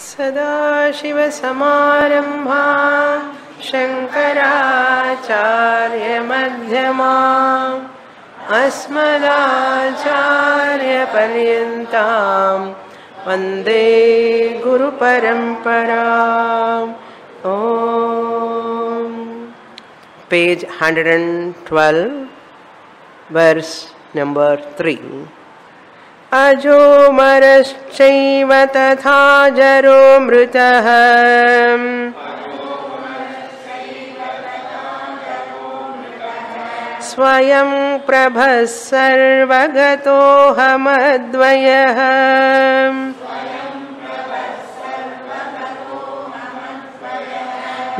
सदाशिवसमारम्भां शङ्कराचार्यमध्यमाम् अस्मदाचार्यपर्यन्तां वन्दे गुरुपरम्पराम्. Om. Page 112, verse number 3. अजोमरश्चैव तथा जरो मृतः स्वयं प्रभः सर्वगतोऽहमद्वयः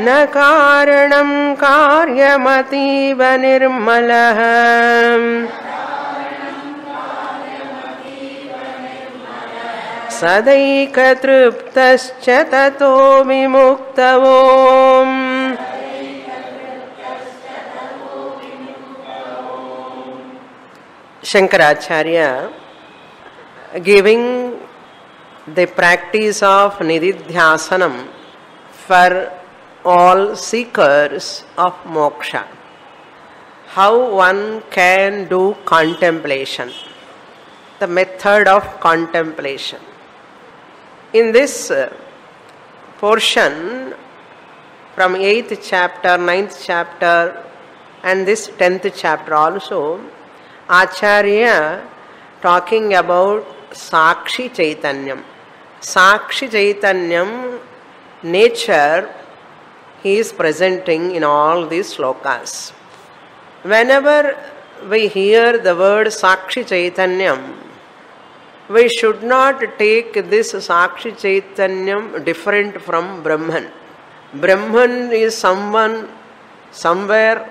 न कारणं कार्यमतीव निर्मलः सदैकतृप्तश्च ततो विमुक्तवो. Shankaracharya giving the practice of nididhyasanam for all seekers of moksha. How one can do contemplation, the method of contemplation. In this portion from 8th chapter, 9th chapter and this 10th chapter also, Acharya talking about Sakshi Chaitanyam. Sakshi Chaitanyam nature he is presenting in all these slokas. Whenever we hear the word Sakshi Chaitanyam, we should not take this Sakshi Chaitanyam different from Brahman. Brahman is someone, somewhere,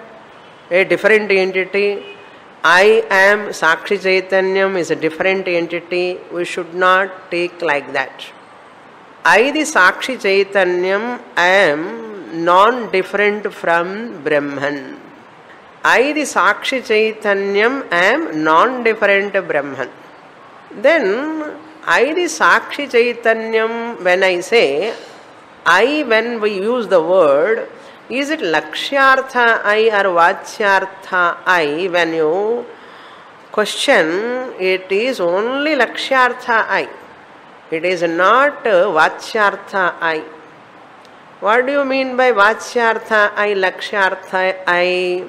a different entity. I am Sakshi Chaitanyam is a different entity. We should not take like that. I, the Sakshi Chaitanyam, am non-different from Brahman. I, the Sakshi Chaitanyam, am non-different Brahman. Then, I, the Sakshi Chaitanyam, when I say, I, when we use the word, is it Lakshyartha I or Vachyartha I? When you question, it is only Lakshyartha I. It is not Vachyartha I. What do you mean by Vachyartha I, Lakshyartha I?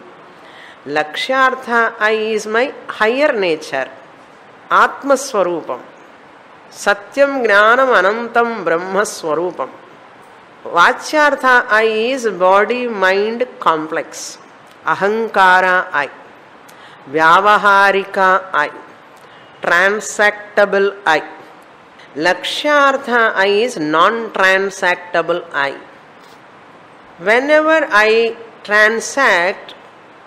Lakshyartha I is my higher nature, Atma Swarupam. Satyam Jnanam Anantam Brahma Swarupam. Vachyartha I is body mind complex, Ahankara I, Vyavaharika I, transactable I. Lakshyartha I is non-transactable I. Whenever I transact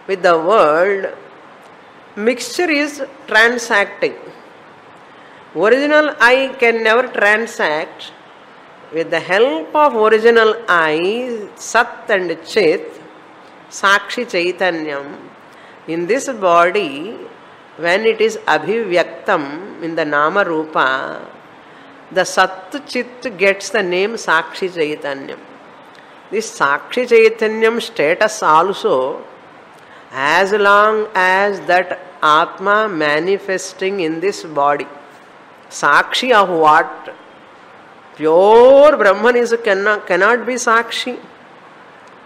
with the world, mixture is transacting. Original I can never transact. With the help of original I, Sat and Chit, Sakshi Chaitanyam, in this body, when it is Abhivyaktam in the Nama Rupa, the Sat Chit gets the name Sakshi Chaitanyam. This Sakshi Chaitanyam status also, as long as that Atma manifesting in this body, Sakshi of what? Pure Brahman is cannot be Sakshi.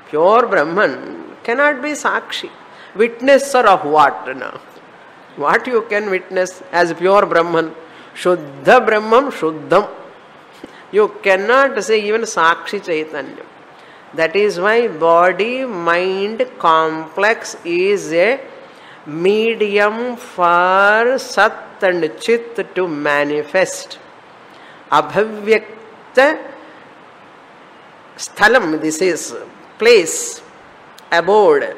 Pure Brahman cannot be Sakshi. Witnesser of what now? What you can witness as pure Brahman? Shuddha Brahman, Shuddham. You cannot say even Sakshi Chaitanya. That is why body mind complex is a medium for Sat and Chit to manifest. Abhavyakta sthalam, this is place, abode.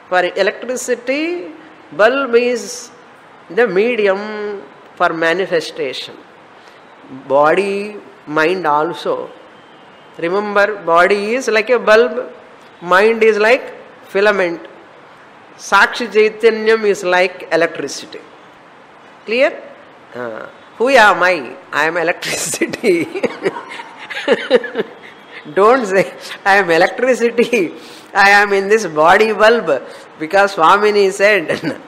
For electricity, bulb is the medium for manifestation. Body, mind also. Remember, body is like a bulb, mind is like filament. Sakshi Chaitanyam is like electricity. Clear? Who am I? I am electricity. Don't say, I am electricity. I am in this body bulb. Because Swamini said,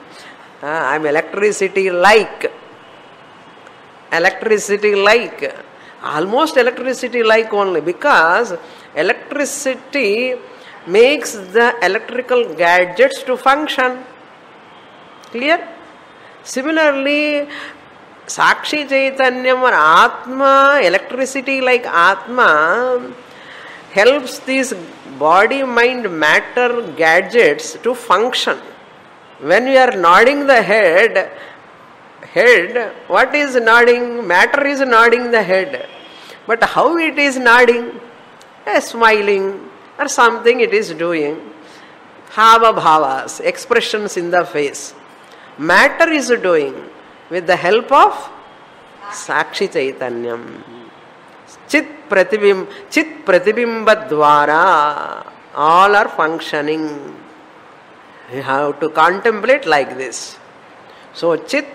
I am electricity like. Electricity like. Almost electricity like only. Because electricity makes the electrical gadgets to function. Clear? Similarly, Sakshi Chaitanyam or Atma, electricity like Atma, helps these body, mind, matter gadgets to function. When we are nodding the head, what is nodding? Matter is nodding the head. But how it is nodding? Smiling or something it is doing. Hava bhavas, expressions in the face. Matter is doing with the help of Sakshi Chaitanyam. Chit pratibimba dwara, all are functioning. You have to contemplate like this. So chit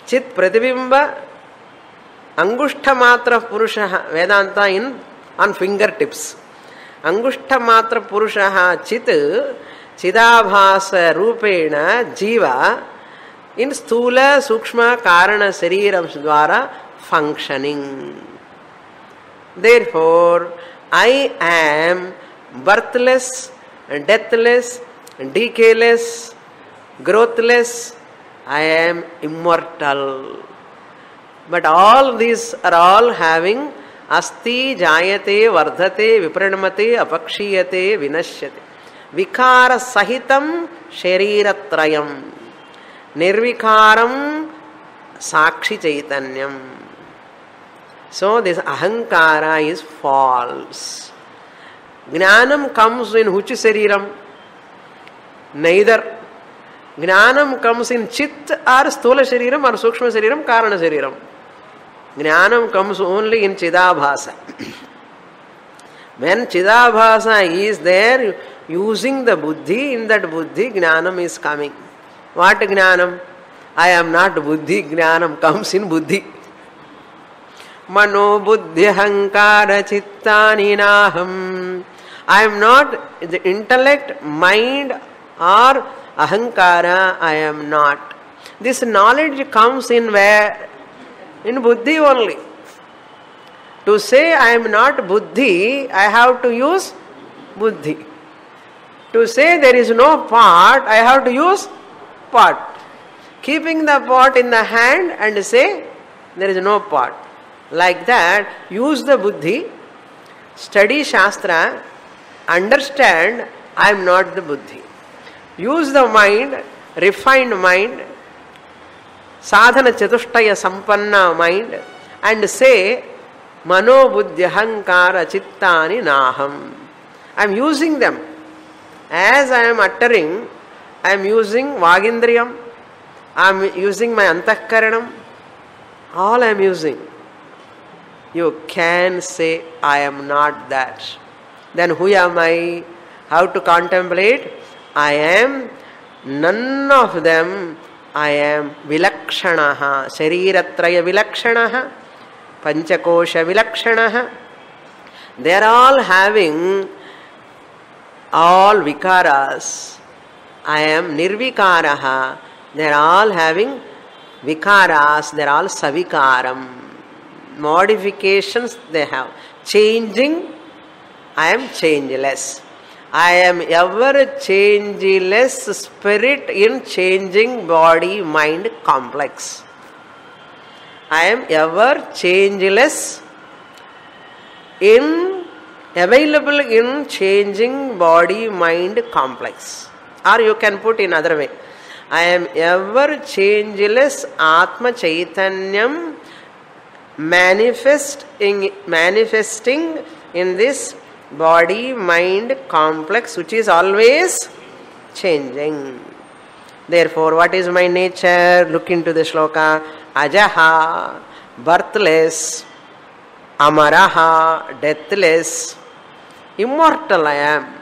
pratibimba, angushta matra purusha, Vedanta on fingertips. Angushta matra purusha chit, chidabhasa rupena jiva, in sthula sukshma karana sariram dwara functioning. Therefore, I am birthless, deathless, decayless, growthless. I am immortal. But all these are all having asti, jayate, vardhate, vipranamate, apakshiyate, vinashyate. Vikara sahitam shariratrayam. Nirvikaram Sakshi Chaitanyam. So this ahankara is false. Jnanam comes in which sariram? Neither. Jnanam comes in chit or sthula shariram or sukshma shariram, karana shariram. Jnanam comes only in chidabhasa. When chidabhasa is there, using the buddhi, in that buddhi, jnanam is coming. What jnanam? I am not buddhi, jnanam comes in buddhi. Mano buddhi hankara chittani naham. I am not the intellect, mind or ahankara, I am not. This knowledge comes in where? In buddhi only. To say I am not buddhi, I have to use buddhi. To say there is no pot, I have to use pot. Keeping the pot in the hand and say there is no pot. Like that, use the buddhi, study Shastra, understand I am not the buddhi. Use the mind, refined mind, sadhana chatushtaya sampanna mind, and say mano buddhi hankara chittani naham. I am using them. As I am uttering, I am using vagindriyam, I am using my antahkaranam, all I am using. You can say, I am not that. Then who am I? How to contemplate? I am none of them. I am vilakshanaha, shariratraya vilakshanaha, panchakosha vilakshanaha. They are all having all vikaras. I am nirvikaraha. They are all having vikaras. They are all savikaram. Modifications they have. Changing, I am changeless. I am ever changeless spirit in changing body mind complex. I am ever changeless in available in changing body mind complex. Or you can put in other way. I am ever changeless Atma Chaitanyam manifesting in this body mind complex which is always changing. Therefore, what is my nature? Look into the shloka. Ajaha, birthless, amaraha, deathless, immortal I am.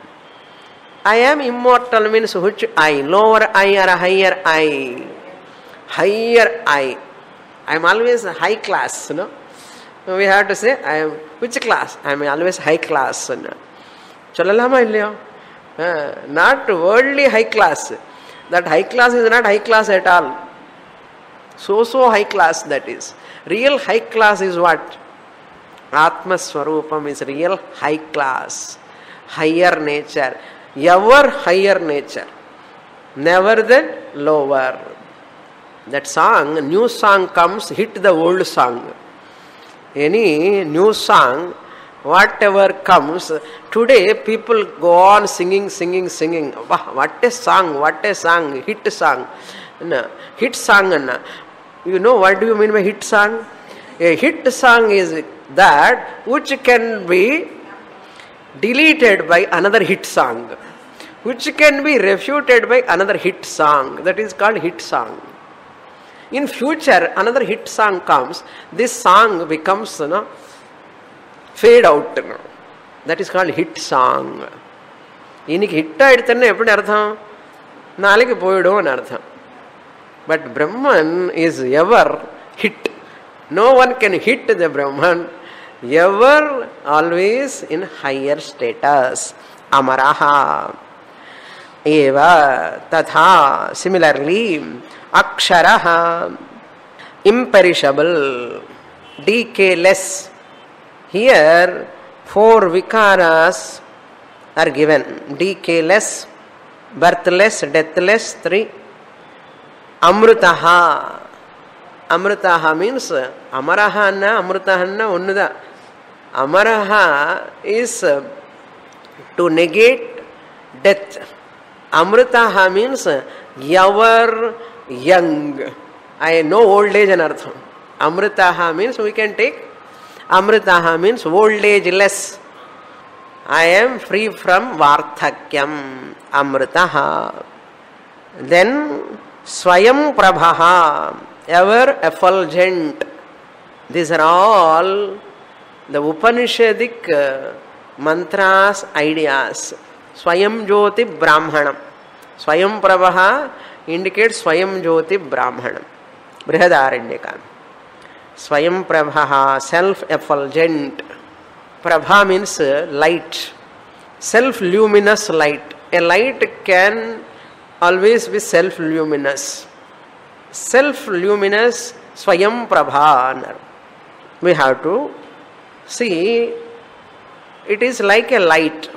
I am immortal means which I? Lower I or higher I? Higher I. I am always high class, you know. We have to say, I am which class? I am always high class. Cholalama illaya? Not worldly high class. That high class is not high class at all. So high class that is. Real high class is what? Atma Swarupam is real high class. Higher nature. Ever higher nature. Never the lower. That song, new song comes, hit the old song. Any new song, whatever comes, today people go on singing. Wow, what a song, hit song. No, hit song. No. You know what do you mean by hit song? A hit song is that which can be deleted by another hit song, which can be refuted by another hit song. That is called hit song. In future, another hit song comes. This song becomes, fade out. That is called hit song. Iniki hit aayiduthanne eppudu artham? Naliki poyidu ani artham. But Brahman is ever hit. No one can hit the Brahman. Ever, always in higher status. Amaraha. Eva, tatha. Similarly, Aksharaha, imperishable, decayless. Here, 4 vikaras are given. Decayless, birthless, deathless, 3. Amrutaha. Amrutaha means Amaraha anna Amrutaha anna onnuda. Amaraha is to negate death. Amrutaha means ever young. I know old age and artham. Amritaha means we can take. Amritaha means old age less. I am free from Varthakyam. Amritaha. Then Swayam Prabhaha, ever effulgent. These are all the Upanishadic mantras, ideas. Swayam Jyoti Brahmanam. Swayam Prabhaha indicates Swayam Jyoti Brahmanam. Brihadaranyaka. Swayam Prabhaha, self-effulgent. Prabha means light. Self-luminous light. A light can always be self-luminous. Self-luminous Swayam Prabha. We have to see, it is like a light.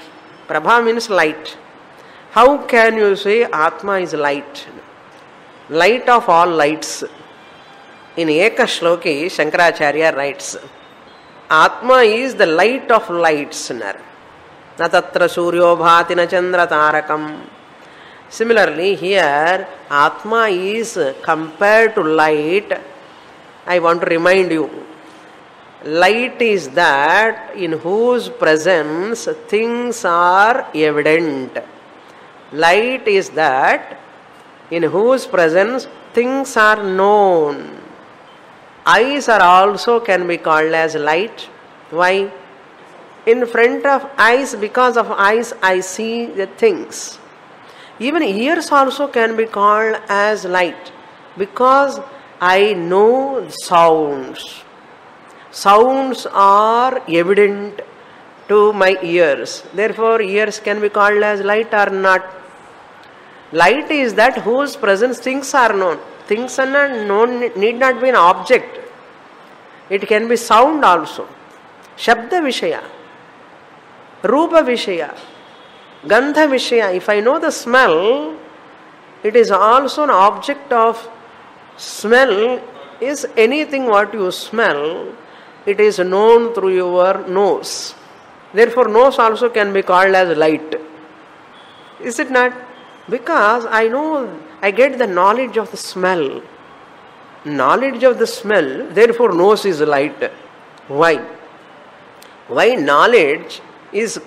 Prabha means light. How can you say Atma is light? Light of all lights. In Eka Shloki, Shankaracharya writes, Atma is the light of lights. Na tatra suryo bhati na chandra tarakam. Similarly, here, Atma is compared to light. I want to remind you, light is that in whose presence things are evident. Light is that in whose presence things are known. Eyes are also can be called as light. Why? In front of eyes, because of eyes, I see the things. Even ears also can be called as light, because I know sounds. Sounds are evident to my ears. Therefore, ears can be called as light or not. Light is that whose presence things are known. Things are not known, need not be an object. It can be sound also. Shabda Vishaya, Rupa Vishaya, Gandha Vishaya. If I know the smell, it is also an object of smell. Is anything what you smell, it is known through your nose. Therefore, nose also can be called as light. Is it not? Because I know, I get the knowledge of the smell. Knowledge of the smell, therefore nose is light. Why? Why knowledge is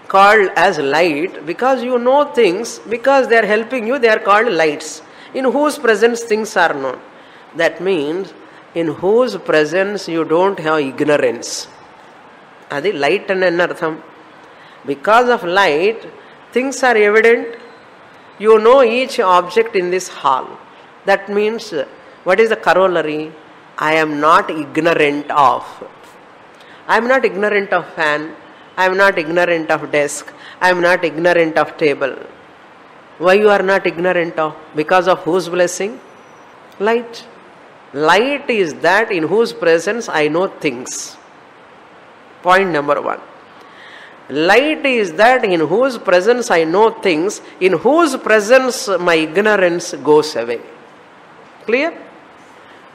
called as light? Because you know things, because they are helping you, they are called lights. In whose presence things are known. That means, in whose presence you don't have ignorance. Adi light and anartham. Because of light, things are evident. You know each object in this hall. That means, what is the corollary? I am not ignorant of. I am not ignorant of fan. I am not ignorant of desk. I am not ignorant of table. Why you are not ignorant of? Because of whose blessing? Light. Light is that in whose presence I know things. Point number one. Light is that in whose presence I know things, in whose presence my ignorance goes away. Clear?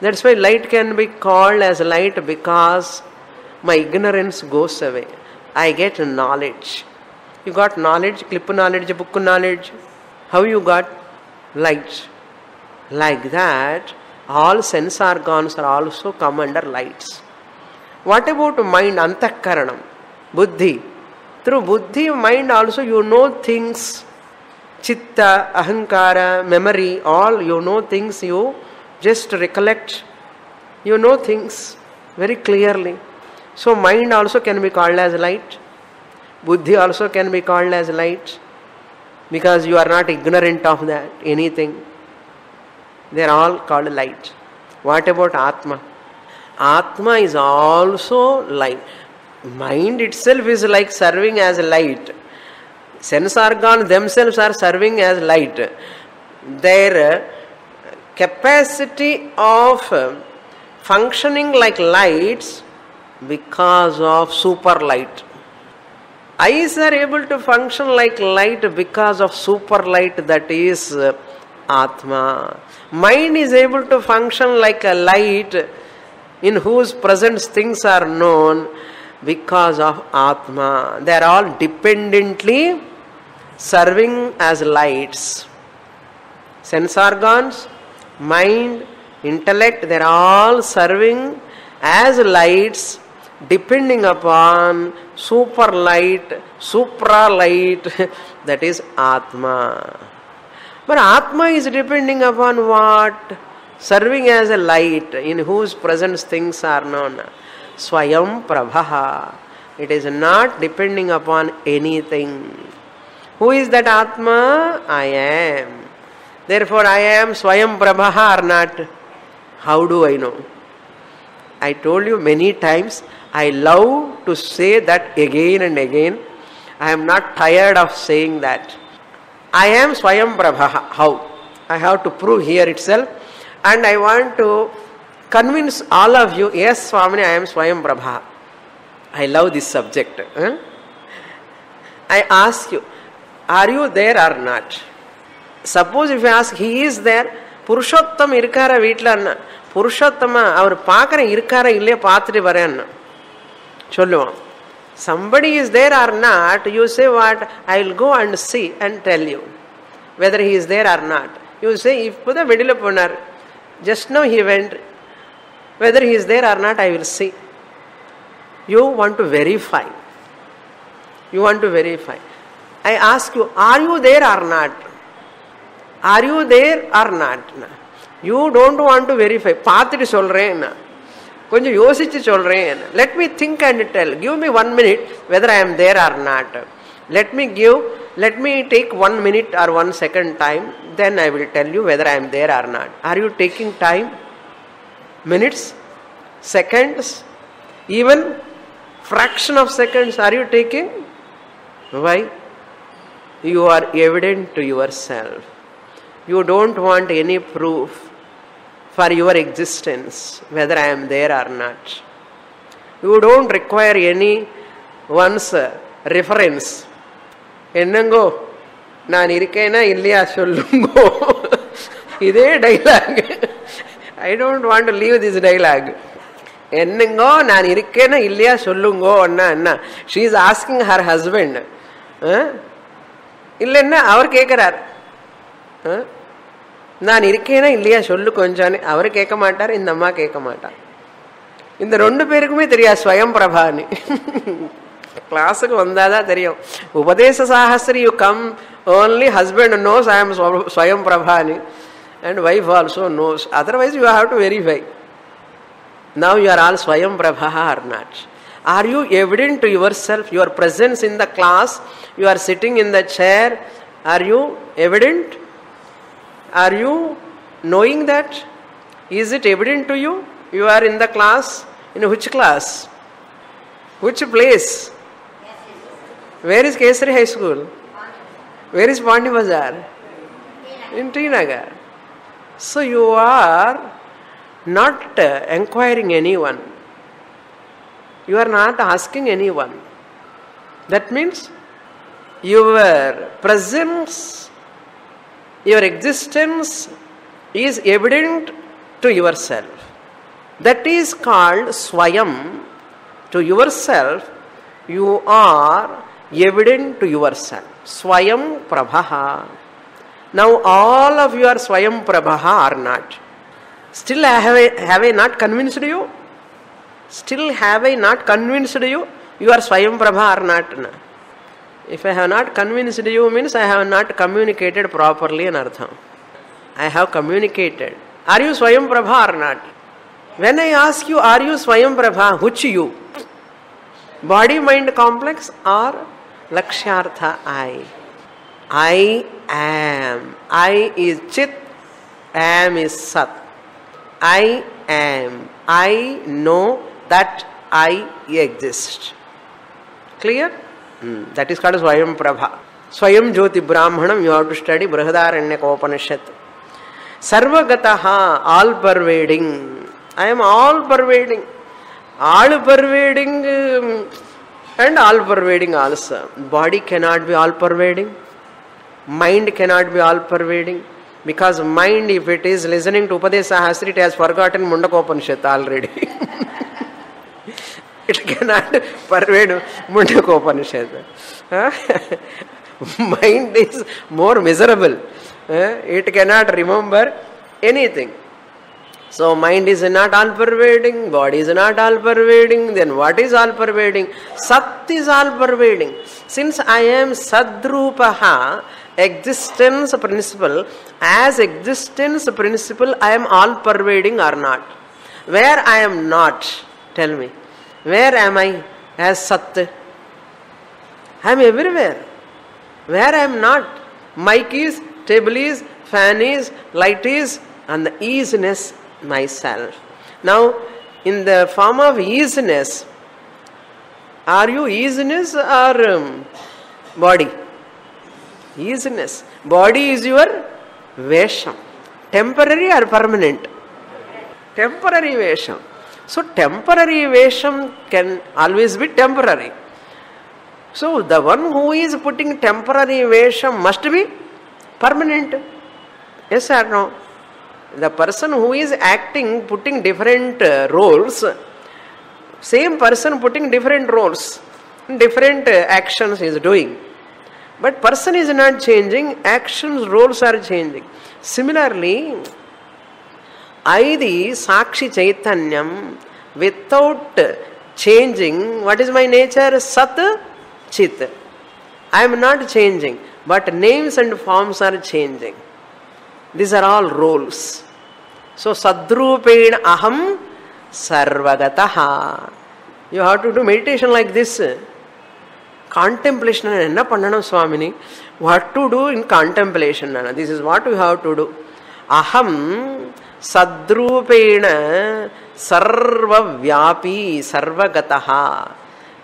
That's why light can be called as light, because my ignorance goes away. I get knowledge. You got knowledge, clip knowledge, book knowledge. How you got? Light. Like that, all sense organs are also come under lights. What about mind, antakaranam, buddhi? Through buddhi, mind also you know things. Chitta, ahankara, memory, all you know things, you just recollect. You know things very clearly. So mind also can be called as light. Buddhi also can be called as light, because you are not ignorant of that, anything. They are all called light. What about Atma? Atma is also light. Mind itself is like serving as light. Sense organs themselves are serving as light. Their capacity of functioning like lights because of super light. Eyes are able to function like light because of super light, that is Atma. Mind is able to function like a light in whose presence things are known because of Atma. They are all dependently serving as lights. Sense organs, mind, intellect, they are all serving as lights, depending upon super light, supra light, that is Atma. But Atma is depending upon what? Serving as a light in whose presence things are known. Swayam Prabha. It is not depending upon anything. Who is that Atma? I am. Therefore I am Swayam Prabha or not? How do I know? I told you many times, I love to say that again and again. I am not tired of saying that. I am Swayam Prabha. How? I have to prove here itself. And I want to convince all of you, yes Swamini, I am Swayam Prabha. I love this subject. I ask you, are you there or not? Suppose if I ask, he is there, Purushottam irkara veetla, Purushottama, our paakara irkara ille paathittu varen. Solluvam. Somebody is there or not, you say what? I will go and see and tell you whether he is there or not. You say, if Puda Vedila Punar, just now he went, whether he is there or not, I will see. You want to verify. You want to verify. I ask you, are you there or not? Are you there or not? You don't want to verify. Paathittu solren. கொஞ்சம் யோசிச்சு சொல்றேன். Let me think and tell. Give me 1 minute whether I am there or not. Let me take 1 minute or 1 second time. Then I will tell you whether I am there or not. Are you taking time? Minutes? Seconds? Even fraction of seconds are you taking? Why? You are evident to yourself. You don't want any proof for your existence, whether I am there or not. You don't require any one's reference. Ennango, naan irukena illaya sollungo. Ide dialogue. I don't want to leave this dialogue. Ennango, naan irukena illaya sollungo anna. She is asking her husband. Illenna avar kekkarar. நான் இருக்கேனா இல்லையா சொல்லு கொஞ்சம். அவர் கேட்க மாட்டார், இந்த அம்மா கேட்க மாட்டார். இந்த ரெண்டு பேருக்குமே தெரியாது ஸ்வயம் பிரபான்னு. கிளாஸுக்கு வந்தாதான் தெரியும். உபதேச சாகஸ்திரி you come, only husband knows I am ஸ்வயம் பிரபான்னு, and wife also knows. Otherwise you have to verify. Now you are all Swayam Prabha or not? Are you evident to yourself? Your presence in the class, you are sitting in the chair, are you evident? Are you knowing that? Is it evident to you? You are in the class. In which class? Which place? Where is Kesari High School? Where is Pandi Bazaar? In Trinagar. So you are not inquiring anyone. You are not asking anyone. That means your presence, your existence is evident to yourself. That is called Swayam. To yourself, you are evident to yourself. Swayam Prabha. Now all of you are Swayam Prabha or not? Still have I not convinced you? Still have I not convinced you? You are Swayam Prabha or not? If I have not convinced you, means I have not communicated properly in Artham. I have communicated. Are you Swayam Prabha or not? When I ask you, are you Swayam Prabha, which you? Body-mind complex or Lakshyartha I? I am. I is Chit, am is Sat. I am. I know that I exist. Clear? That is called Swayam Prabha. Swayam Jyoti Brahmanam, you have to study Brihadaranyaka Upanishad. Sarvagataha, all pervading. I am all pervading. All pervading and all pervading also. Body cannot be all pervading. Mind cannot be all pervading. Because mind, if it is listening to Upadesahasri, it has forgotten Mundakopanishad already. It cannot pervade Mundakopanishad. Mind is more miserable. It cannot remember anything. So mind is not all pervading, body is not all pervading, then what is all pervading? Sat is all pervading. Since I am Sadrupaha, existence principle, as existence principle I am all pervading or not? Where I am not? Tell me. Where am I as Sat? I am everywhere. Where I am not? Mic is, table is, fan is, light is, and the easiness myself. Now, in the form of easiness, are you easiness or body? Easiness. Body is your vesham. Temporary or permanent? Temporary vesham. So, temporary vesham can always be temporary. So, the one who is putting temporary vesham must be permanent. Yes or no? The person who is acting, putting different roles, same person putting different roles, different actions is doing. But person is not changing, actions, roles are changing. Similarly, I, the Sakshi Chaitanyam, without changing, what is my nature? Sat, Chit. I am not changing, but names and forms are changing. These are all roles. So, Sadrupena Aham Sarvagataha. You have to do meditation like this. Contemplation. Enna pannanam Swamini? What to do in contemplation? This is what you have to do. Aham Sadrupena Sarvavyapi Sarvagataha.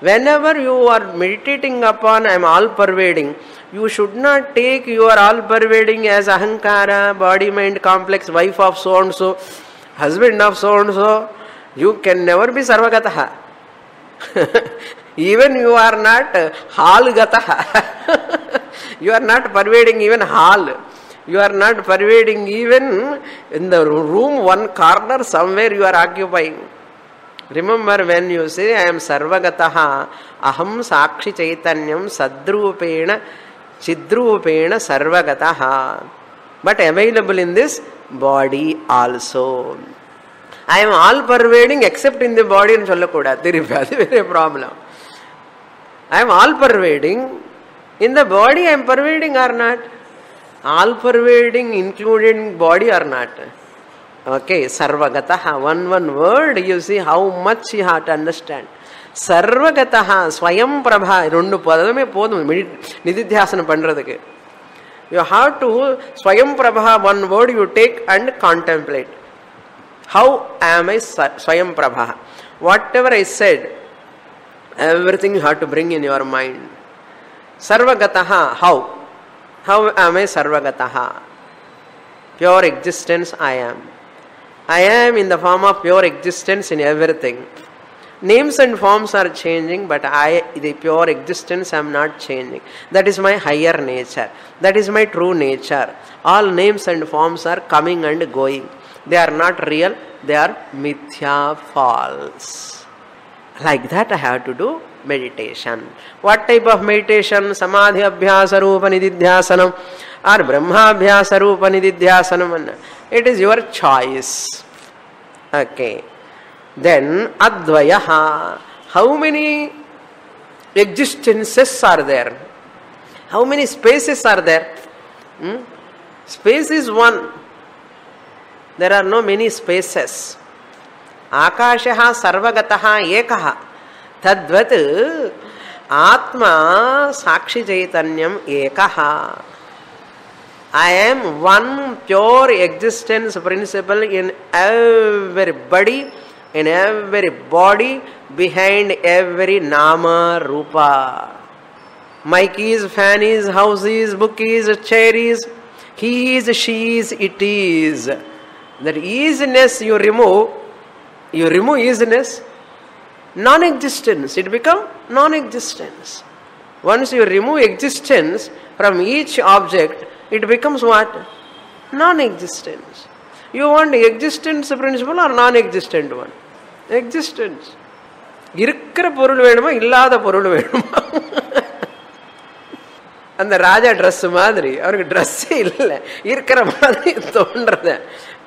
Whenever you are meditating upon I am all pervading, you should not take your all pervading as ahankara, body mind complex, wife of so and so, husband of so and so. You can never be sarvagataha. Even you are not halgataha. You are not pervading even hal. You are not pervading even in the room, one corner somewhere you are occupying. Remember, when you say I am sarvagataha, aham sakshi chaitanyam sadrupena chidrupena sarvagataha. But available in this body also. I am all pervading except in the body and sollakuda. There is a problem. I am all pervading. In the body I am pervading or not? All pervading including body or not? Okay, sarvagataha. One word, you see how much you have to understand. Sarvagataha, Swayam Prabha. Rendu padame podum nididhyasana pandradake. You have to Swayam Prabha, one word you take and contemplate. How am I Swayam Prabha? Whatever I said, everything you have to bring in your mind. Sarvagataha, how? How am I Sarvagataha? Pure existence I am. I am in the form of pure existence in everything. Names and forms are changing, but the pure existence, I am not changing. That is my higher nature. That is my true nature. All names and forms are coming and going. They are not real, they are mithya, false. Like that I have to do meditation. What type of meditation? Samadhi abhyasa rupa nididhyasanam or brahma abhyasa rupa nididhyasanam. It is your choice. Okay. Then advayaha. How many existences are there? How many spaces are there? Space is one. There are no many spaces. Akashaha sarvagataha ekaha. Tadvat atma sakshi chaitanyam ekaha. I am one pure existence principle in everybody, in every body, behind every nama rupa. Mic is, fan is, house is, book is, chair is, he is, she is, it is. That easiness you remove easiness, non-existence, it becomes non-existence. Once you remove existence from each object, it becomes what? Non-existence. You want existence principle or non-existent one? Existence. Irukra porul veduma illada porul veduma. அந்த ராஜா dress மாதிரி அவருக்கு ட்ரெஸ்ஸே இல்லை, இருக்கிற மாதிரி தோன்றது.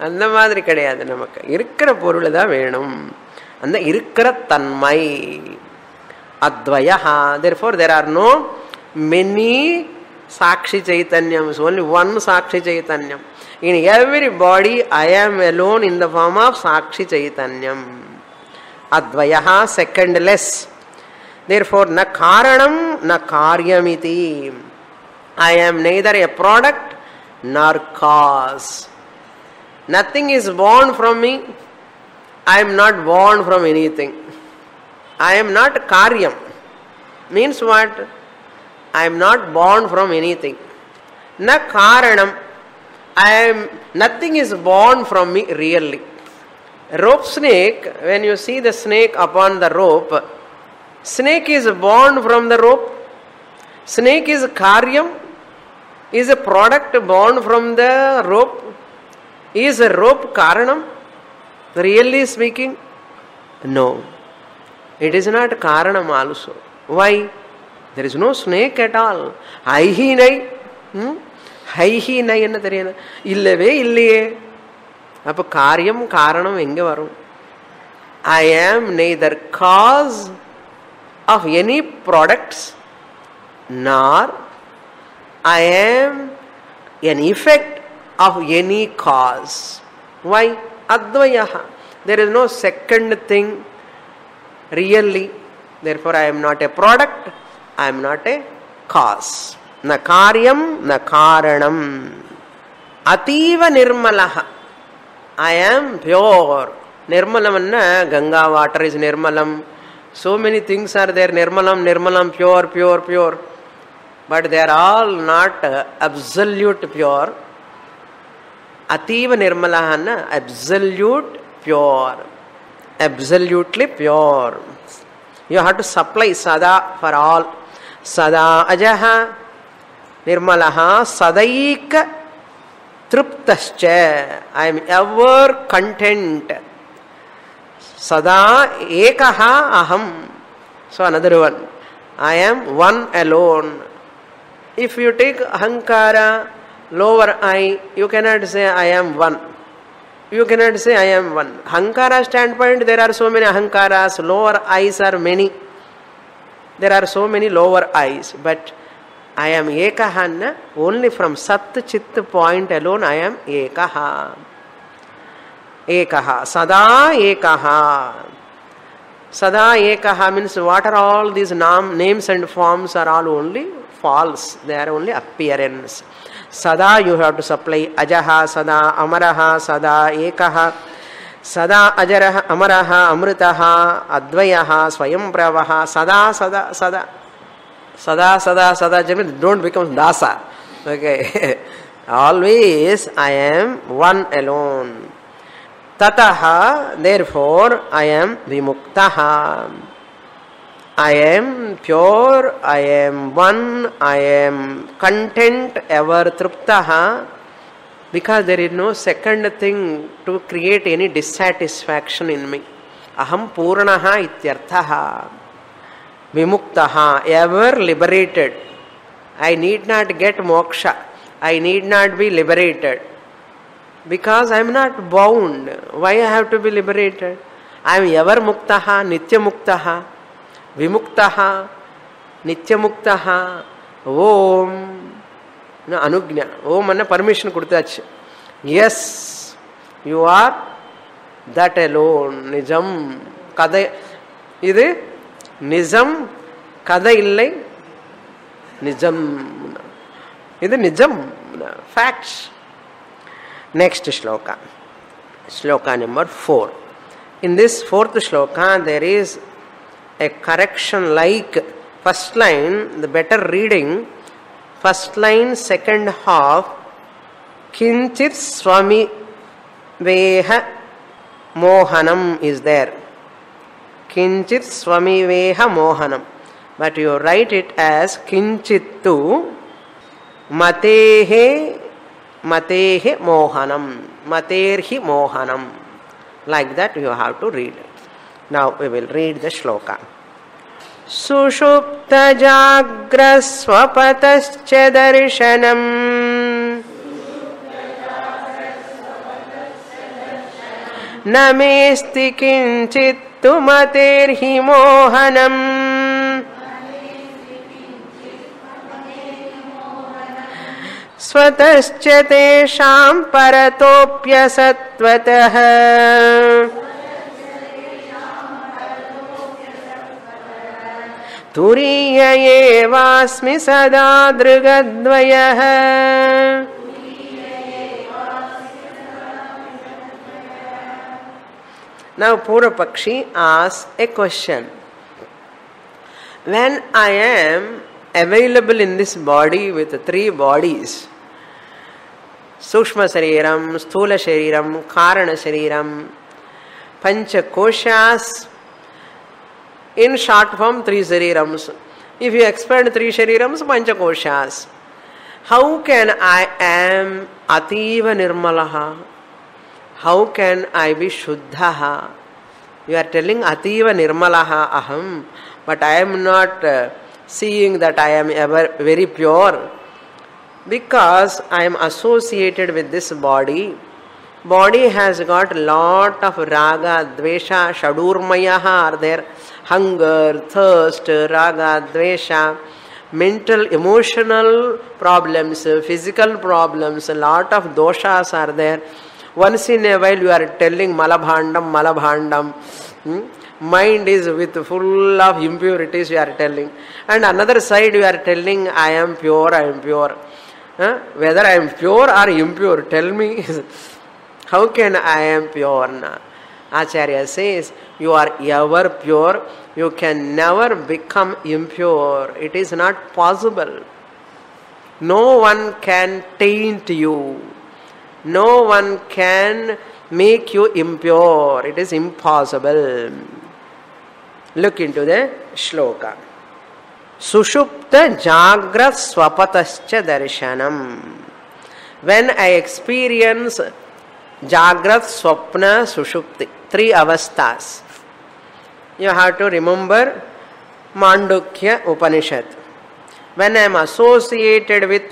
அந்த மாதிரி கிடையாது. நமக்கு இருக்கிற பொருள் தான் வேணும், அந்த இருக்கிற தன்மை. Advaya. therefore there are no many sakshi chaitanyams, only one sakshi chaitanyam. In every body I am alone in the form of sakshi chaitanyam. Advayaha, secondless. Therefore na karanam na karyamiti. I am neither a product nor cause. Nothing is born from me. I am not born from anything. I am not karyam. Means what? I am not born from anything. Na karanam. Nothing is born from me really. Rope snake, when you see the snake upon the rope, snake is born from the rope. Snake is karyam, is a product born from the rope. Is a rope karanam? Really speaking? No. It is not karanam also. Why? There is no snake at all. Haihi nai. Haihi nai enna theriyana. Illave illiye. Appo karyam karanam enge varum. I am neither cause of any products nor I am an effect of any cause. Why? Advayaha. There is no second thing really. Therefore I am not a product, I am not a cause. Na karyam, na karanam. Ativa nirmalaha. I am pure. Nirmalam, Ganga water is nirmalam. So many things are there. Nirmalam, nirmalam, pure, pure, pure. But they are all not absolute pure. Ativa nirmalaha, absolute pure. Absolutely pure. You have to supply sada for all. Sada ajaha nirmalaha sadaika truptascha. I am ever content. Sada ekaha aham. So another one. I am one alone. If you take ahankara, lower I, you cannot say I am one. You cannot say I am one. Ahankara standpoint, there are so many ahankaras, lower eyes are many. There are so many lower eyes. But I am ekaha, only from sat chit point alone I am ekaha. Ekaha. Sada ekaha. Sada ekaha means what are all these names and forms are all only false. They are only appearance. Sada you have to supply ajaha, sada amaraha, sada ekaha, सदा अजरः अमरः अमृतः अद्वयः स्वयं प्रभः सदा सदा सदा सदा सदा सदा don't become dasa. Okay. Always I am one alone. Tataha, therefore I am vimuktaha. I am pure, I am one, I am content, ever truptaha, because there is no second thing to create any dissatisfaction in me. Aham puranaha ityarthaha. Vimuktaha, ever liberated. I need not get moksha. I need not be liberated. Because I am not bound. Why I have to be liberated? I am ever muktaha, nitya muktaha, vimuktaha, nitya muktaha. Om. No, anugnya. Om anna permission kudutachu. Yes, you are that alone. Nijam. Kada. Idu Nijam. Kada illai. Nijam. Idu Nijam. Facts. Next shloka. Shloka number 4. In this fourth shloka, there is a correction like first line, the better reading, first line, second half, Kinchit Swami Veha Mohanam is there. Kinchit Swami Veha Mohanam. But you write it as Kinchittu Matehe Matehe Mohanam. Materhi Mohanam. Like that you have to read it. Now we will read the shloka. Sushupta Jagra Swapatascha Darshanam Namesti Kinchittu Materhi Mohanam Swatascha Tesham Paratopya Sattvatah Turiya Evasmi Sada Drugadvayah. Now Purapakshi asks a question. When I am available in this body with three bodies, Sukshma Shariram, Sthula Shariram, Karana Shariram, Pancha Koshas, in short form, three sharirams. If you expand three sharirams, pancha koshas. How can I am ativa nirmalaha? How can I be shuddhaha? You are telling ativa nirmalaha aham, but I am not seeing that I am ever very pure. Because I am associated with this body. Body has got lot of raga, dvesha, shadurmayaha are there. Hunger, thirst, raga, dvesha, mental, emotional problems, physical problems, a lot of doshas are there. Once in a while you are telling malabhandam, malabhandam. Mind is with full of impurities you are telling. And another side you are telling I am pure, I am pure. Whether I am pure or impure, tell me. How can I am pure? Acharya says, you are ever pure, you can never become impure. It is not possible. No one can taint you. No one can make you impure. It is impossible. Look into the shloka. Sushupta Jagrat Swapatascha Darshanam. When I experience Jagrat, Swapna, Sushupti, three avasthas. You have to remember Mandukya Upanishad. When I am associated with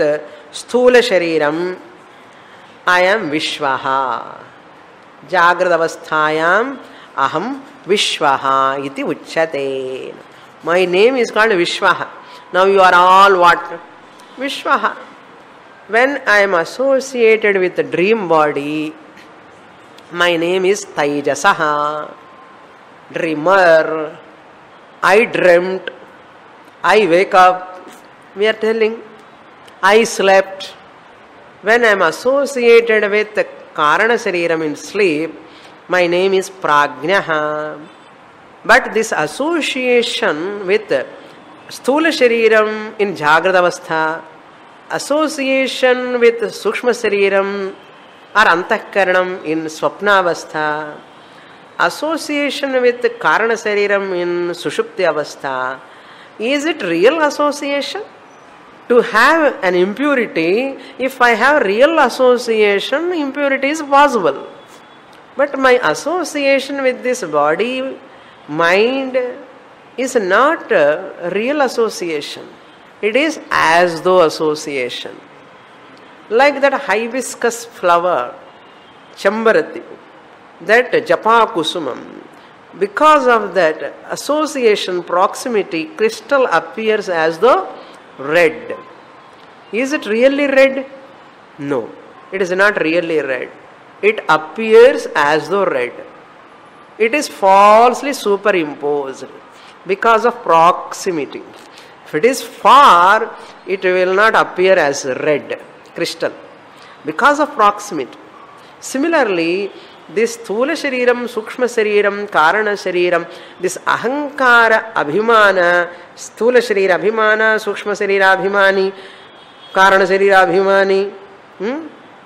Sthula Shariram, I am Vishwaha. Jagrat avasthayam aham Vishwaha iti uchyate. My name is called Vishwaha. Now you are all what? Vishwaha. When I am associated with the dream body, my name is Taijasaha. Dreamer. I dreamt. I wake up. We are telling. I slept. When I am associated with the Karana Shariram in sleep, My name is Prajnaha. But this association with Sthula Shariram in Jagrata Avastha, association with Sukshma Shariram or Antahkaranam in Swapna Avastha, association with Karana Shariram in Sushupti Avastha, is it real association? To have an impurity, if I have real association, impurity is possible. But my association with this body, mind, is not a real association. It is as though association. Like that hibiscus flower, Chambarati, that Japa Kusumam, because of that association, proximity, crystal appears as though red. Is it really red? No, it is not really red. It appears as though red. It is falsely superimposed because of proximity. If it is far, it will not appear as red crystal because of proximity. Similarly, this Sthula Shariram, Sukshma Shariram, Karana Shariram, this Ahankara Abhimana, Sthula Sharira Abhimana, Sukshma Sharira Abhimani, Karana Sharira Abhimani,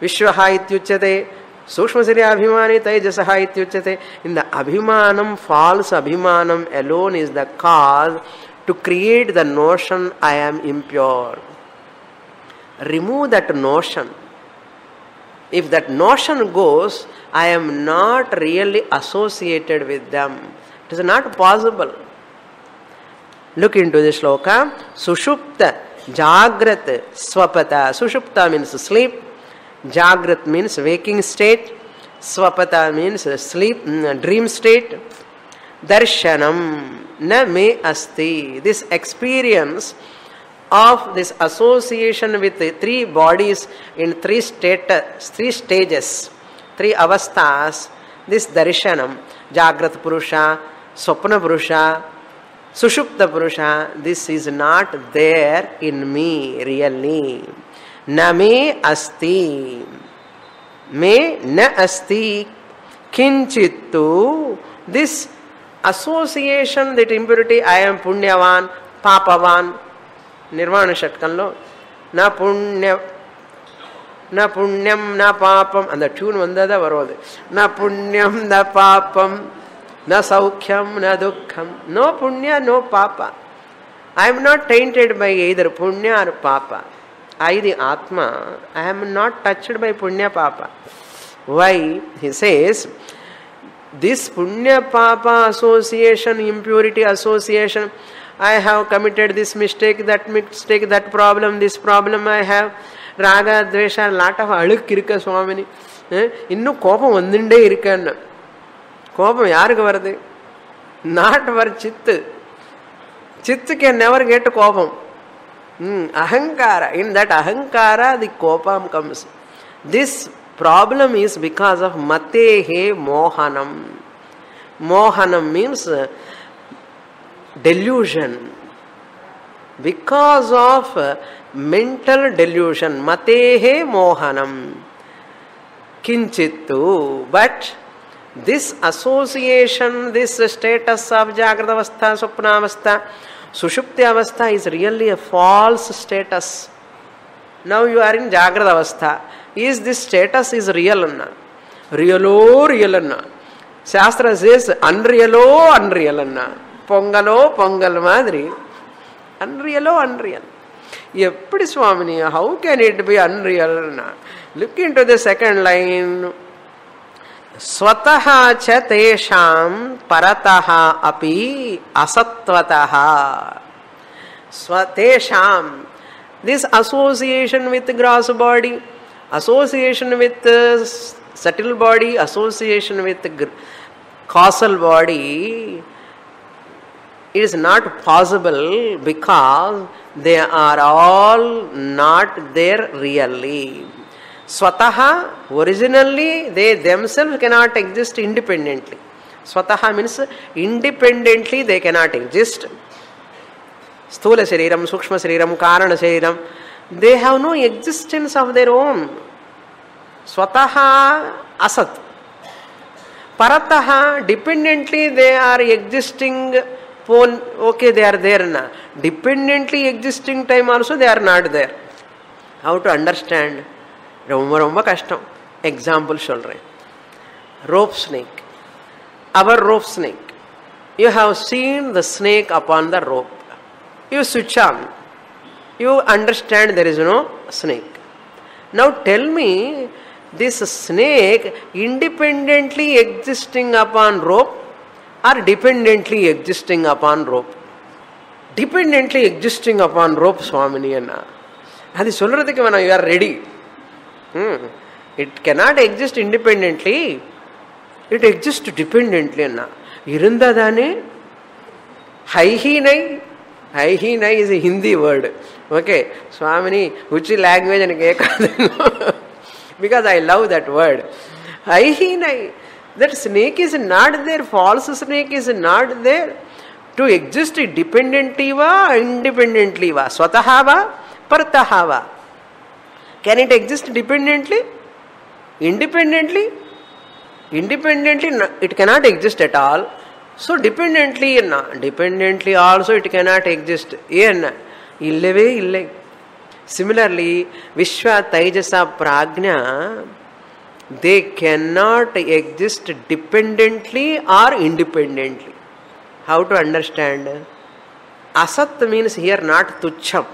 Vishwaha Ityuchyate, Sukshma Sharira Abhimani, Tejasaha Ityuchyate. In the Abhimanam, false Abhimanam alone is the cause to create the notion I am impure. Remove that notion. If that notion goes, I am not really associated with them. It is not possible. Look into this shloka. Sushupta, Jagrat, Swapata. Sushupta means sleep. Jagrat means waking state. Swapata means sleep, dream state. Darshanam na me asti. This experience of this association with the three bodies in three stages, three avasthas, this darshanam, Jagrat Purusha, Swapna Purusha, Sushupta Purusha, this is not there in me really. Na me asti. Me na asti kinchittu. This association, that impurity, I am punyavan, papavan. Nirvana Shatkanlo, na punyam, na papam, and the tune vandada varode. Na punyam, na papam, na saukhyam, na dukkham. No punya, no papa. I am not tainted by either punya or papa. I, the Atma, I am not touched by punya papa. Why? He says, this punya papa association, impurity association, I have committed this mistake, that problem, this problem I have. Raga, Dvesha, lot of aluk irukka Swamini. Innu kopam vandinde irukkanna. Kopam yarukku varudhu? Not for Chitta. Chitta can never get kopam. Ahankara. In that ahankara, the kopam comes. This problem is because of matehe mohanam. Mohanam means delusion. Because of mental delusion, matehe mohanam kinchittu. But this association, this status of Jagrata Avastha, Swapna Avastha, Sushupti Avastha is really a false status. Now you are in Jagrata Avastha. Is this status is real anna? Realo, real anna. Shastra says unrealo, unreal anna. Pongalo, pongal madri. Unrealo, unreal. Eppadi Swamini, how can it be unreal? Look into the second line. Swataha cha tesham parataha api asatvataha. Swatesham. This association with gross body, association with subtle body, association with causal body, it is not possible because they are all not there really. Swataha, originally they themselves cannot exist independently. Swataha means independently they cannot exist. Sthula Shariram, Sukshma Shariram, Karana Shariram, they have no existence of their own. Swataha asat. Parataha, dependently they are existing. Okay, they are there now. Dependently existing time also they are not there. How to understand? Romba kashtam. Example solren. Rope snake. Our rope snake. You have seen the snake upon the rope. You switch on. You understand there is no snake. Now tell me, this snake independently existing upon rope or dependently existing upon rope? Dependently existing upon rope, Swamini Anna. Adi solradhukku when you are ready. It cannot exist independently. It exists dependently Anna. Irundadane Haihinai. Haihinai is a Hindi word. Okay, Swamini, which language and because I love that word. Haihinai. That snake is not there, false snake is not there. To exist dependently va, independently va, swataha va, parataha va. Can it exist dependently? Independently? Independently, it cannot exist at all. So dependently, dependently also it cannot exist. Illave illai. Similarly, Vishwa, Taijasa, Prajna, they cannot exist dependently or independently. How to understand? Asat means here not tucham,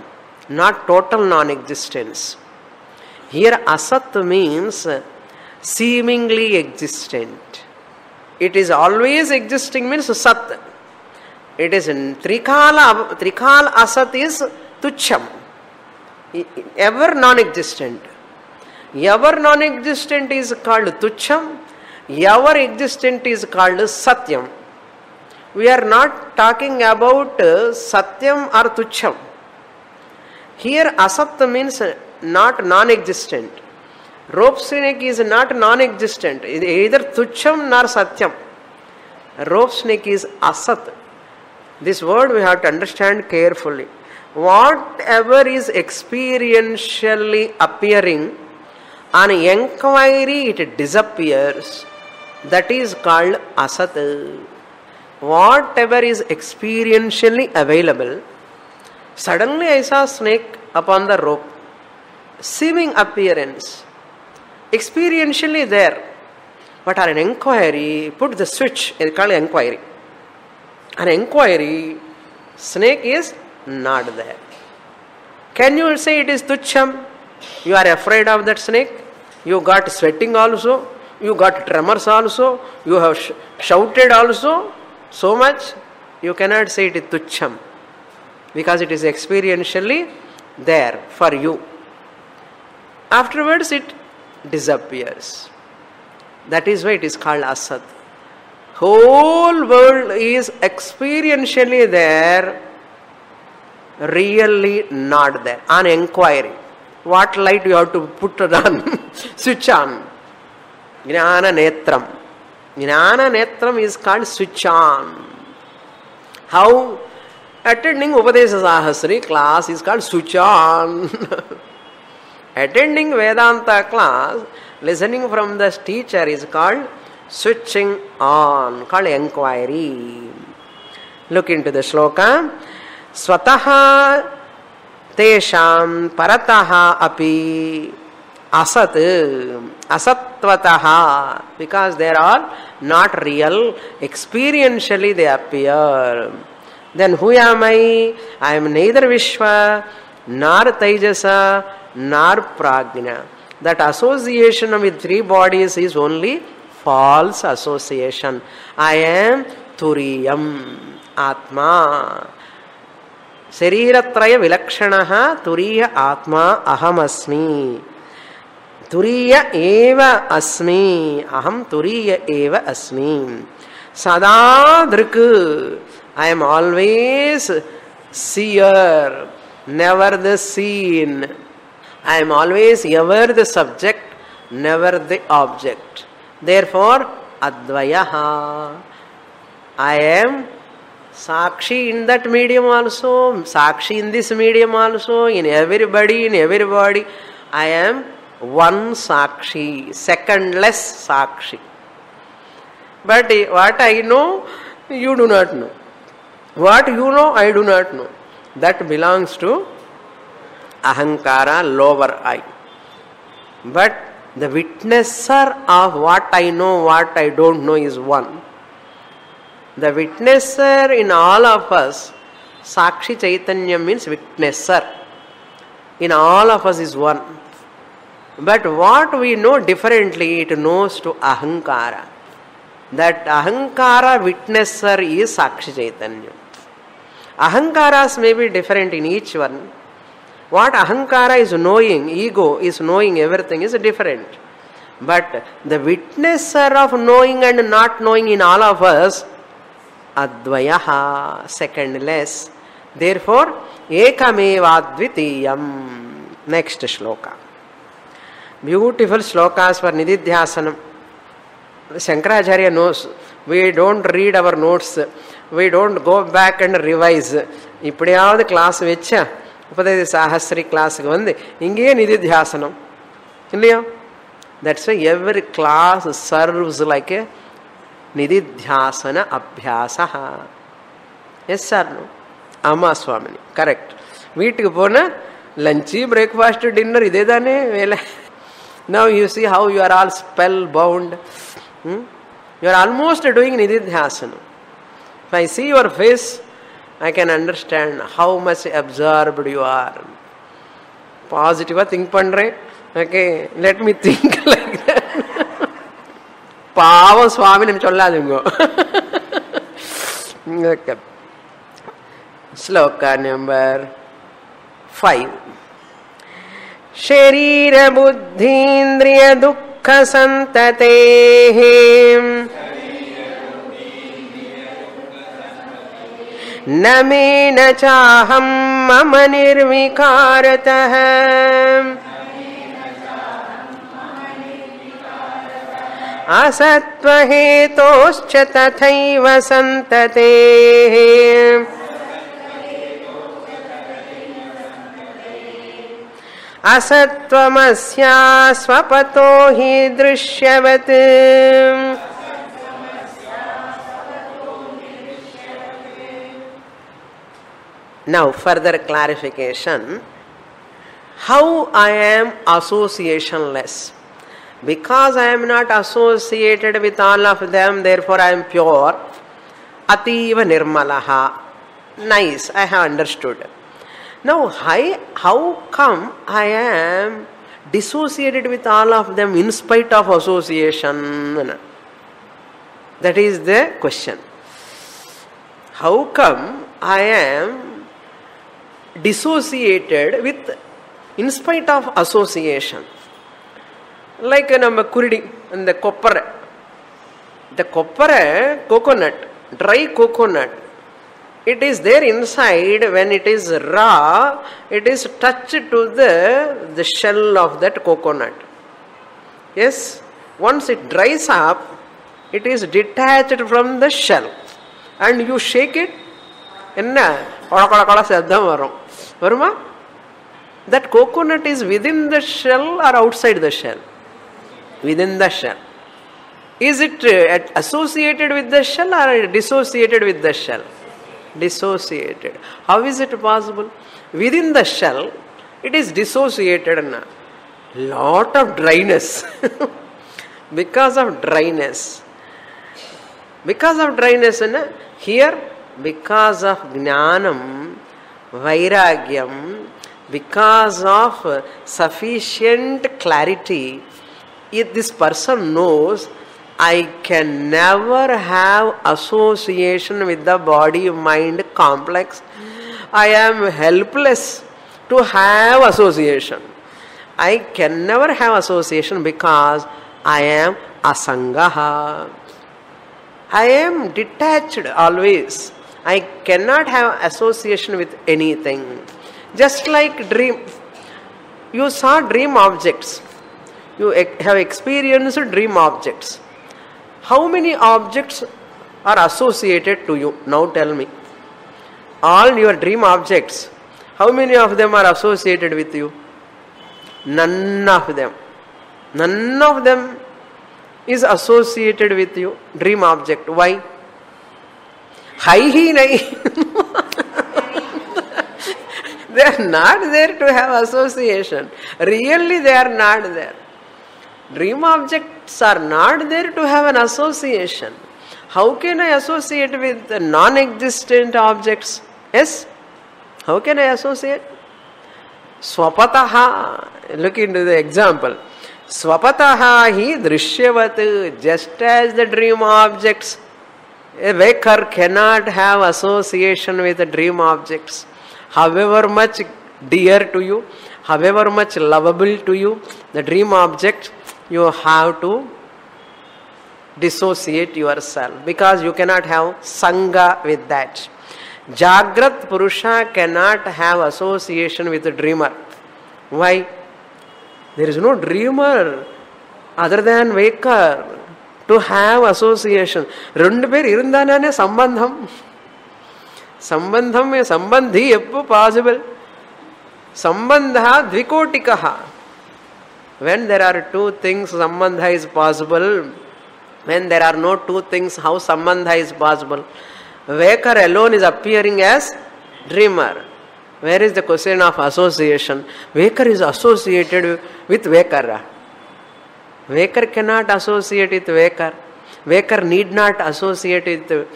not total non-existence. Here asat means seemingly existent. It is always existing means sat. It is in Trikala asat is tucham, ever non-existent. Ever non-existent is called tucham, ever existent is called satyam. We are not talking about satyam or tucham. Here asat means not non-existent. Rope snake is not non-existent, either tucham nor satyam. Rope snake is asat. This word we have to understand carefully. Whatever is experientially appearing, on inquiry it disappears. That is called asat. Whatever is experientially available, suddenly I saw a snake upon the rope. Seeming appearance, experientially there. But on an inquiry, put the switch, it's called inquiry. An inquiry, snake is not there. Can you say it is tucham? You are afraid of that snake? You got sweating also? You got tremors also? You have shouted also? So much? You cannot say it is tucham. Because it is experientially there for you. Afterwards it disappears. That is why it is called asat. Whole world is experientially there, really not there. On inquiry. What light you have to put it on? Switch on. Jnana netram. Jnana netram is called switch on. How? Attending Upadesha Sahasri class is called switch on. Attending Vedanta class, listening from the teacher is called switching on, called inquiry. Look into the shloka. Swataha tesham parataha api asat asatvataha, because they are all not real, experientially they appear. Then who am I? I am neither Vishwa, nor Taijasa, nor Prajna. That association with three bodies is only false association. I am Turiyam, Atma. Sariratraya vilakshanaha Turiya Atma Ahamasmi. Turiya eva asmi. Aham Turiya eva asmi. Sada Drik. I am always seer, never the seen. I am always ever the subject, never the object. Therefore, Advayaha. I am Sakshi in that medium also, Sakshi in this medium also, in everybody, I am one Sakshi, secondless Sakshi. But what I know, you do not know. What you know, I do not know. That belongs to ahankara, lower I. But the witnesser of what I know, what I don't know is one. The witnesser in all of us, Sakshi Chaitanya means witnesser. In all of us is one. But what we know differently, it knows to ahankara. That ahankara witnesser is Sakshi Chaitanya. Ahankaras may be different in each one. What ahankara is knowing, ego is knowing everything is different. But the witnesser of knowing and not knowing in all of us, Advayaha, secondless. Therefore, Ekameva Advitiyam. Next shloka. Beautiful shlokas for Nididhyasanam. Shankaracharya knows. We don't read our notes. We don't go back and revise. Ippadiyavadu class vecha. Upadaya Sahasri class vandu. Inge Nididhyasanam. Illaya? That's why every class serves like a Nididhyasana Abhyasaha. Yes or no? Amma Swamini. Correct. Veetuku pona lunch, breakfast, dinner ide dane vela. Now you see how you are all spellbound. You are almost doing Nididhyasana. If I see your face, I can understand how much absorbed you are. Positive think pandre. Okay, let me think like that. Pava Swami and Choladungo. Okay. Sloka number 5. Sharira buddhindriya dukkha santatehe name na chaham mama nirvikaratah asatvahetoscha tathaiva santatehe asatvamasya swapato hi drishyavat. Now further clarification. How I am associationless? Because I am not associated with all of them, therefore I am pure. Ativa nirmalaha. Nice, I have understood. Now, how come I am dissociated with all of them in spite of association? That is the question. How come I am dissociated with, in spite of association? Like நம்ம குருடி அந்த கொப்பரை, the கொப்பரை coconut, dry coconut, it is there inside. When it is raw, it is touched to the shell of that coconut. Yes, once it dries up, it is detached from the shell and you shake it, என்ன கொழ சப்தம் வரும் வருமா? That coconut is within the shell or outside the shell? Within the shell. Is it associated with the shell or dissociated with the shell? Dissociated. How is it possible? Within the shell, it is dissociated. Lot of dryness. Because of dryness. Because of dryness, here, because of jnanam, vairagyam, because of sufficient clarity, if this person knows, I can never have association with the body-mind complex. I am helpless to have association. I can never have association because I am asangaha. I am detached always. I cannot have association with anything. Just like dream. You saw dream objects. You have experienced dream objects. How many objects are associated to you? Now tell me. All your dream objects, how many of them are associated with you? None of them. None of them is associated with you, dream object. Why? Hai hi nahi. They are not there to have association. Really they are not there. Dream objects are not there to have an association. How can I associate with non-existent objects? Yes? How can I associate? Swapataha. Look into the example. Swapataha hi drishyavat. Just as the dream objects, a waker cannot have association with the dream objects. However much dear to you, however much lovable to you, the dream object, you have to dissociate yourself, because you cannot have sangha with that. Jagrat Purusha cannot have association with the dreamer. Why? There is no dreamer other than waker to have association. Rendu per irundhanane sambandham. Sambandham is sambandhi eppu possible. Sambandha dvikotikaha. When there are two things, sambandha is possible. When there are no two things, how sambandha is possible? Waker alone is appearing as dreamer. Where is the question of association? Waker is associated with waker. Waker cannot associate with waker. Waker need not associate with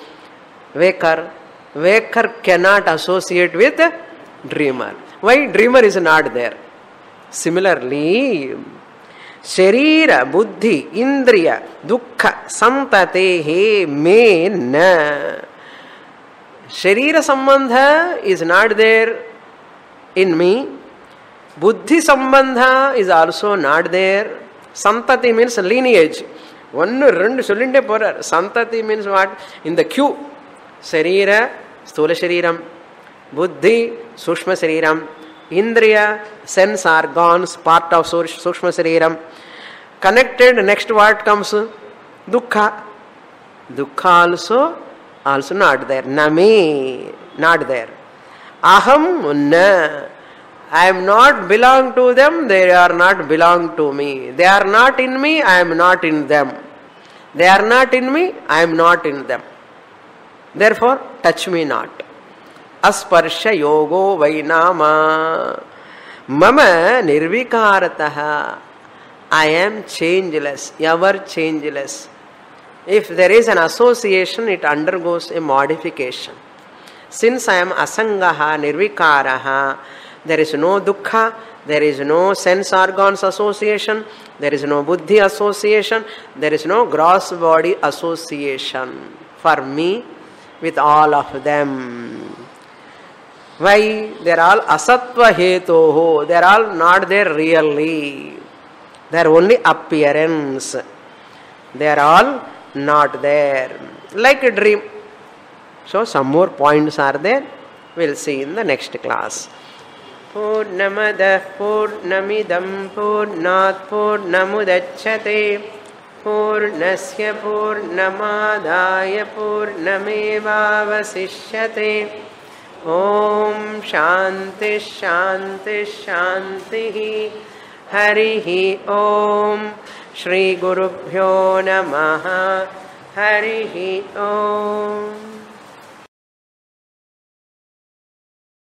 waker. Waker cannot associate with dreamer. Why? Dreamer is not there. Similarly, Sharira, Buddhi, Indriya, Dukkha, Santatehe, Me, Na. Sharira Sambandha is not there in me. Buddhi Sambandha is also not there. Santati means lineage. One, rendu sollinde porar. Santati means what? In the queue. Sharira, Sthula Shariram. Buddhi, Sushma Shariram. Indriya, sense organs, part of Sushma Shariram. Connected, next what comes? Dukkha. Dukkha also not there. Name, not there. Aham, na. I am not belong to them, they are not belong to me. They are not in me, I am not in them. They are not in me, I am not in them. Therefore, touch me not. Asparsha yogo vainama. Mama nirvikarataha. I am changeless, ever changeless. If there is an association, it undergoes a modification. Since I am asangaha, nirvikaraha, there is no dukkha, there is no sense organs association, there is no buddhi association, there is no gross body association for me with all of them. Why? They are all asattva hetoho. They are all not there really. They are only appearance. They are all not there. Like a dream. So some more points are there. We will see in the next class. Purnamadah Purnamidam Purnat Purnamudachyate Purnasya Purnamadaya Purnamevavasishyate. Om Shanti Shanti Shanti Harihi Om Shri Gurubhyo Namaha Harihi Om.